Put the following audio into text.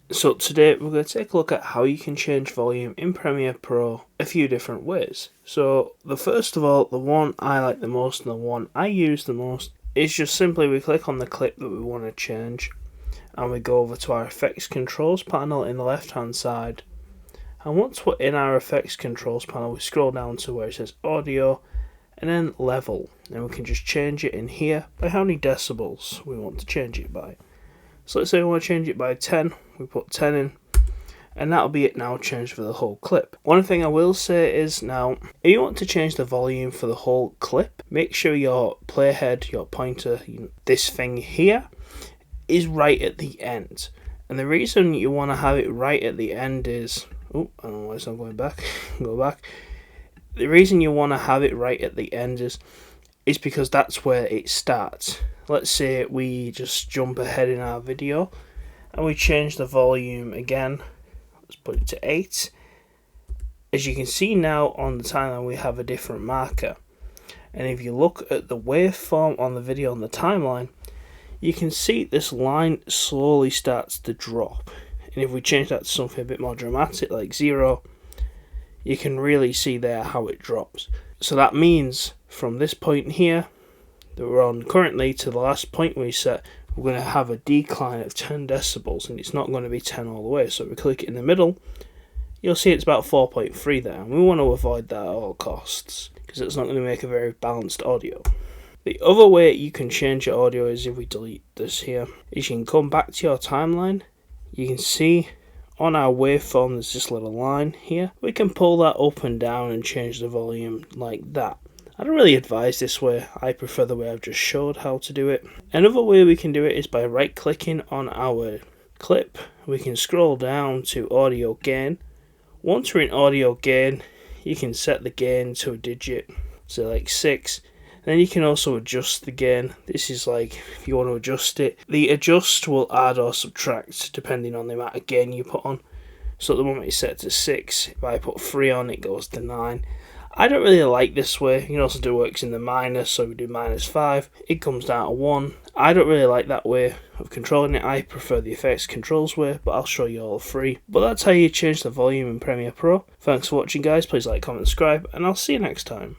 So today we're going to take a look at how you can change volume in Premiere Pro a few different ways. So first of all, the one I like the most and the one I use the most is just simply we click on the clip that we want to change and we go over to our effects controls panel in the left hand side. And once we're in our effects controls panel, we scroll down to where it says audio and then level, and we can just change it in here by how many decibels we want to change it by. So let's say we want to change it by 10, we put 10 in, and that'll be it now changed for the whole clip. One thing I will say is now, if you want to change the volume for the whole clip, make sure your playhead, your pointer, this thing here, is right at the end. And the reason you want to have it right at the end is, I don't know why it's not going back, go back. The reason you want to have it right at the end is because that's where it starts. Let's say we just jump ahead in our video and we change the volume again. Let's put it to 8. As you can see now on the timeline, we have a different marker. And if you look at the waveform on the video on the timeline, you can see this line slowly starts to drop. And if we change that to something a bit more dramatic like 0, you can really see there how it drops. So that means from this point here that we're on currently to the last point we set, we're going to have a decline of 10 decibels, and it's not going to be 10 all the way. So if we click it in the middle, you'll see it's about 4.3 there, and we want to avoid that at all costs because it's not going to make a very balanced audio. The other way you can change your audio is if we delete this here, is you can come back to your timeline. You can see on our waveform there's this little line here. We can pull that up and down and change the volume like that. I don't really advise this way, I prefer the way I've just showed how to do it. Another way we can do it is by right clicking on our clip. We can scroll down to audio gain. Once we're in audio gain, you can set the gain to a digit, so like 6. Then you can also adjust the gain. This is like if you want to adjust it. The adjust will add or subtract depending on the amount of gain you put on. So at the moment it's set to 6. If I put 3 on, it goes to 9. I don't really like this way. You can also do works in the minus, so we do -5. It comes down to 1. I don't really like that way of controlling it. I prefer the effects controls way, but I'll show you all 3. But that's how you change the volume in Premiere Pro. Thanks for watching guys. Please like, comment, subscribe, and I'll see you next time.